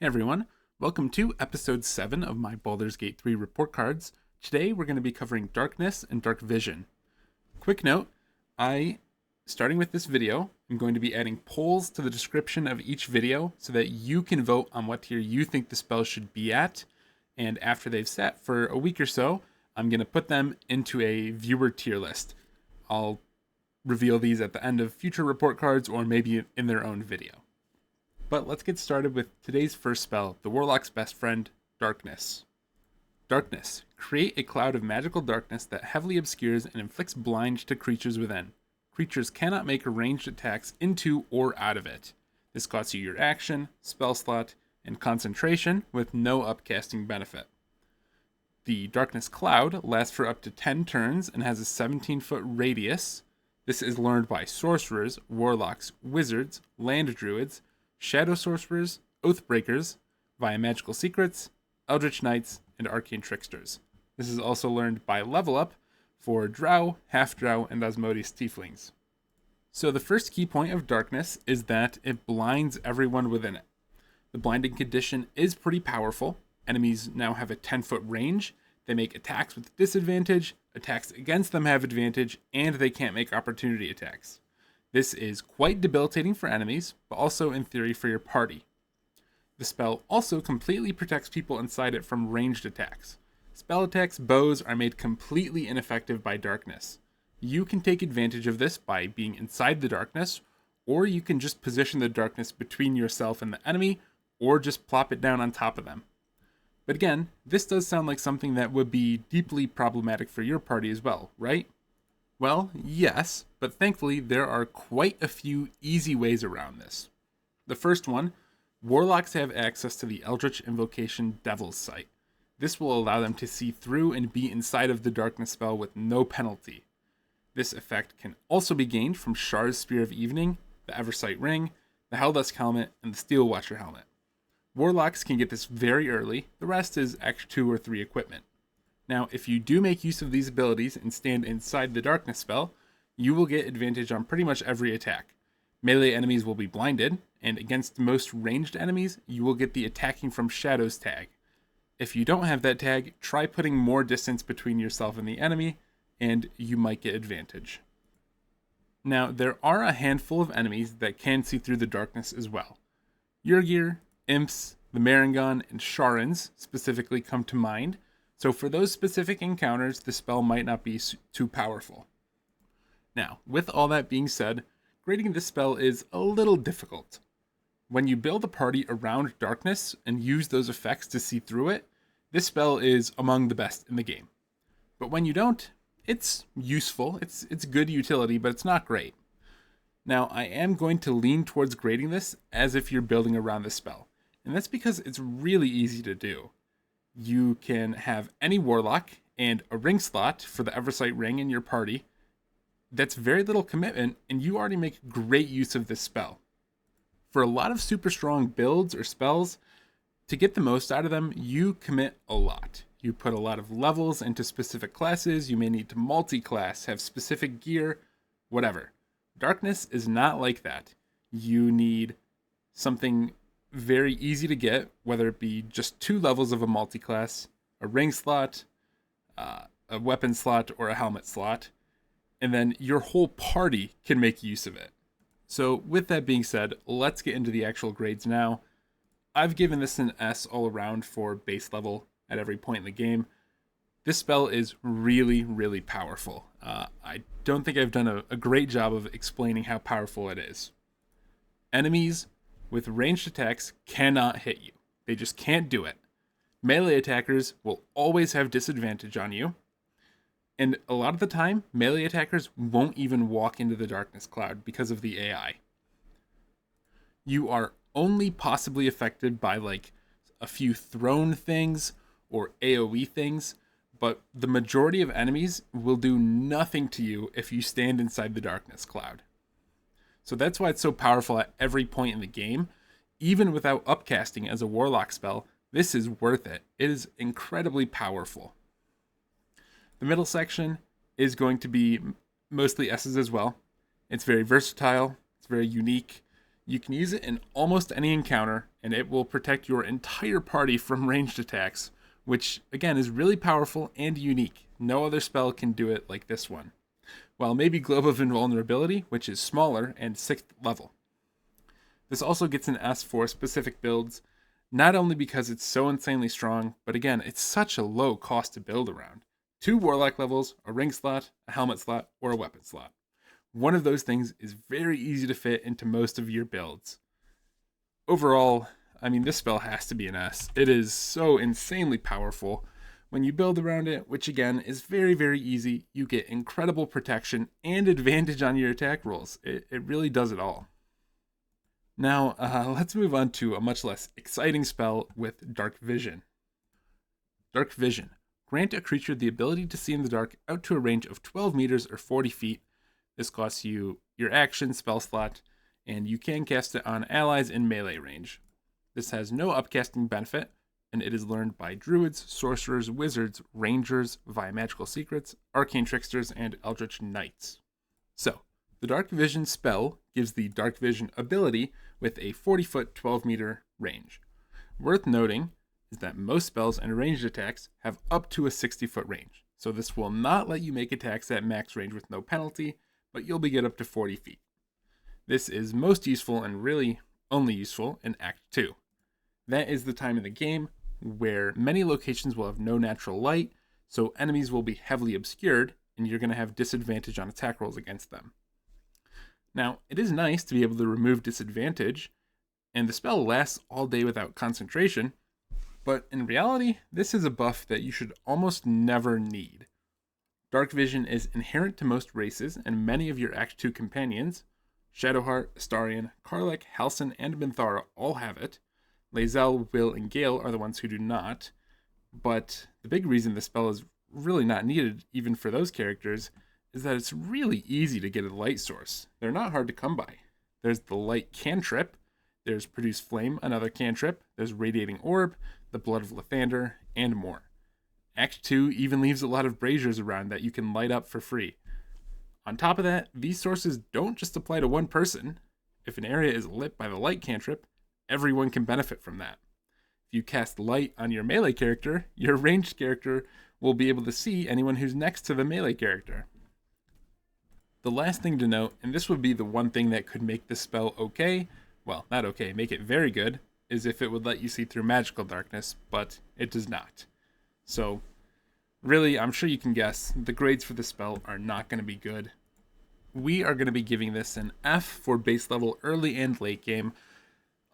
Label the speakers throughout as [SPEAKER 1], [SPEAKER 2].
[SPEAKER 1] Hey everyone, welcome to episode 7 of my Baldur's Gate 3 report cards. Today we're going to be covering Darkness and Darkvision. Quick note, starting with this video, I'm going to be adding polls to the description of each video so that you can vote on what tier you think the spell should be at, and after they've sat for a week or so, I'm going to put them into a viewer tier list. I'll reveal these at the end of future report cards or maybe in their own video. But let's get started with today's first spell, the Warlock's best friend, Darkness. Darkness. Create a cloud of magical darkness that heavily obscures and inflicts blind to creatures within. Creatures cannot make ranged attacks into or out of it. This costs you your action, spell slot, and concentration with no upcasting benefit. The Darkness Cloud lasts for up to 10 turns and has a 17-foot radius. This is learned by sorcerers, warlocks, wizards, land druids, shadow sorcerers, oathbreakers, via magical secrets, eldritch knights, and arcane tricksters. This is also learned by level up for drow, half-drow, and osmotes tieflings. So the first key point of Darkness is that it blinds everyone within it. The blinding condition is pretty powerful. Enemies now have a 10-foot range. They make attacks with disadvantage, attacks against them have advantage, and they can't make opportunity attacks. This is quite debilitating for enemies, but also in theory for your party. The spell also completely protects people inside it from ranged attacks. Spell attacks, bows, are made completely ineffective by Darkness. You can take advantage of this by being inside the darkness, or you can just position the darkness between yourself and the enemy, or just plop it down on top of them. But again, this does sound like something that would be deeply problematic for your party as well, right? Well, yes, but thankfully there are quite a few easy ways around this. The first one, warlocks have access to the Eldritch Invocation Devil's Sight. This will allow them to see through and be inside of the darkness spell with no penalty. This effect can also be gained from Shar's Spear of Evening, the Eversight Ring, the Helldusk Helmet, and the Steel Watcher Helmet. Warlocks can get this very early, the rest is Act 2 or 3 equipment. Now, if you do make use of these abilities and stand inside the darkness spell, you will get advantage on pretty much every attack. Melee enemies will be blinded, and against most ranged enemies, you will get the attacking from shadows tag. If you don't have that tag, try putting more distance between yourself and the enemy, and you might get advantage. Now, there are a handful of enemies that can see through the darkness as well. Yurgir, Imps, the Marengon, and Sharans specifically come to mind. So for those specific encounters, the spell might not be too powerful. Now, with all that being said, grading this spell is a little difficult. When you build a party around darkness and use those effects to see through it, this spell is among the best in the game. But when you don't, it's useful, it's good utility, but it's not great. Now, I am going to lean towards grading this as if you're building around this spell, and that's because it's really easy to do. You can have any warlock and a ring slot for the Eversight Ring in your party. That's very little commitment, and you already make great use of this spell. For a lot of super strong builds or spells, to get the most out of them, you commit a lot. You put a lot of levels into specific classes, you may need to multi-class, have specific gear, whatever. Darkness is not like that. You need something very easy to get, whether it be just 2 levels of a multi-class, a ring slot, a weapon slot, or a helmet slot, and then your whole party can make use of it. So with that being said, let's get into the actual grades now. I've given this an S all around for base level at every point in the game. This spell is really, really powerful. I don't think I've done a great job of explaining how powerful it is. Enemies with ranged attacks cannot hit you. They just can't do it. Melee attackers will always have disadvantage on you. And a lot of the time, melee attackers won't even walk into the darkness cloud because of the AI. You are only possibly affected by like a few thrown things or AoE things, but the majority of enemies will do nothing to you if you stand inside the darkness cloud. So that's why it's so powerful at every point in the game. Even without upcasting as a warlock spell, this is worth it. It is incredibly powerful. The middle section is going to be mostly S's as well. It's very versatile. It's very unique. You can use it in almost any encounter, and it will protect your entire party from ranged attacks, which again is really powerful and unique. No other spell can do it like this one. While maybe Globe of Invulnerability, which is smaller and 6th level. This also gets an S for specific builds, not only because it's so insanely strong, but again, it's such a low cost to build around. 2 Warlock levels, a ring slot, a helmet slot, or a weapon slot. One of those things is very easy to fit into most of your builds. Overall, I mean, this spell has to be an S. It is so insanely powerful. When you build around it, which again is very, very easy, you get incredible protection and advantage on your attack rolls. It really does it all. Now, let's move on to a much less exciting spell with Darkvision. Darkvision. Grant a creature the ability to see in the dark out to a range of 12 meters or 40 feet. This costs you your action spell slot, and you can cast it on allies in melee range. This has no upcasting benefit, and it is learned by druids, sorcerers, wizards, rangers, via magical secrets, arcane tricksters, and eldritch knights. So, the Darkvision spell gives the Darkvision ability with a 40-foot, 12-meter range. Worth noting is that most spells and ranged attacks have up to a 60-foot range, so this will not let you make attacks at max range with no penalty, but you'll be get up to 40 feet. This is most useful and really only useful in Act 2. That is the time in the game where many locations will have no natural light, so enemies will be heavily obscured, and you're going to have disadvantage on attack rolls against them. Now, it is nice to be able to remove disadvantage, and the spell lasts all day without concentration, but in reality, this is a buff that you should almost never need. Darkvision is inherent to most races, and many of your Act 2 companions, Shadowheart, Astarion, Karlach, Halsin, and Minthara all have it. Lae'zel, Will, and Gale are the ones who do not, but the big reason this spell is really not needed, even for those characters, is that it's really easy to get a light source. They're not hard to come by. There's the light cantrip, there's Produce Flame, another cantrip, there's Radiating Orb, the Blood of Lathander, and more. Act 2 even leaves a lot of braziers around that you can light up for free. On top of that, these sources don't just apply to one person. If an area is lit by the light cantrip, everyone can benefit from that. If you cast light on your melee character, your ranged character will be able to see anyone who's next to the melee character. The last thing to note, and this would be the one thing that could make this spell okay, well, not okay, make it very good, is if it would let you see through magical darkness, but it does not. So, really, I'm sure you can guess, the grades for this spell are not going to be good. We are going to be giving this an F for base level early and late game.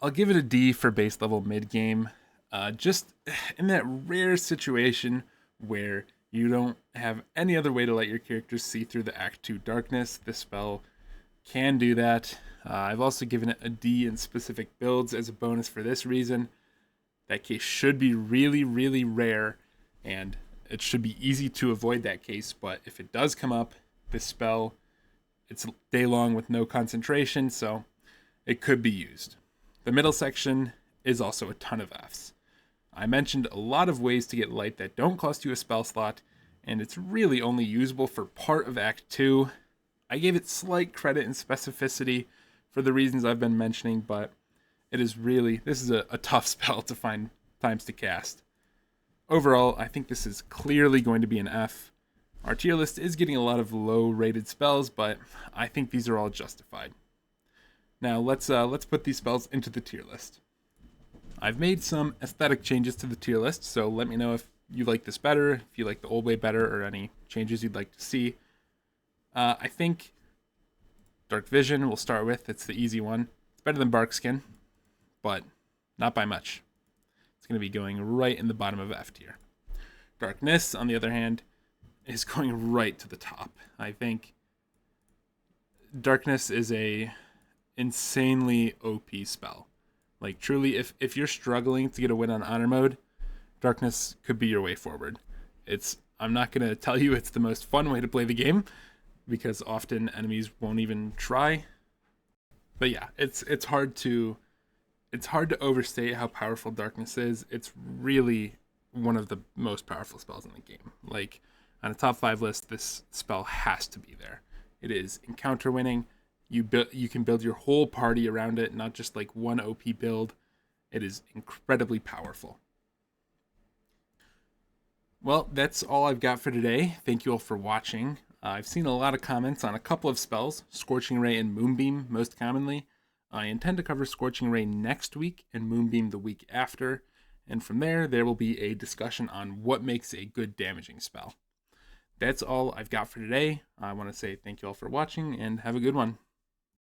[SPEAKER 1] I'll give it a D for base level mid game. Just in that rare situation where you don't have any other way to let your characters see through the Act 2 darkness, this spell can do that. I've also given it a D in specific builds as a bonus for this reason. That case should be really, really rare, and it should be easy to avoid that case, but if it does come up, this spell, it's day long with no concentration, so it could be used. The middle section is also a ton of Fs. I mentioned a lot of ways to get light that don't cost you a spell slot, and it's really only usable for part of Act 2. I gave it slight credit and specificity for the reasons I've been mentioning, but this is a tough spell to find times to cast. Overall, I think this is clearly going to be an F. Our tier list is getting a lot of low-rated spells, but I think these are all justified. Now let's put these spells into the tier list. I've made some aesthetic changes to the tier list, so let me know if you like this better, if you like the old way better, or any changes you'd like to see. I think Darkvision we'll start with. It's the easy one. It's better than Barkskin, but not by much. It's going to be going right in the bottom of F tier. Darkness, on the other hand, is going right to the top. I think Darkness is a insanely OP spell. Like, truly, if you're struggling to get a win on honor mode, Darkness could be your way forward. I'm not going to tell you it's the most fun way to play the game, because often enemies won't even try. But yeah, it's hard to overstate how powerful Darkness is. It's really one of the most powerful spells in the game. Like, on a top 5 list, this spell has to be there. It is encounter winning. You can build your whole party around it, not just like one OP build. It is incredibly powerful. Well, that's all I've got for today. Thank you all for watching. I've seen a lot of comments on a couple of spells, Scorching Ray and Moonbeam most commonly. I intend to cover Scorching Ray next week and Moonbeam the week after, and from there will be a discussion on what makes a good damaging spell. That's all I've got for today. I want to say thank you all for watching and have a good one.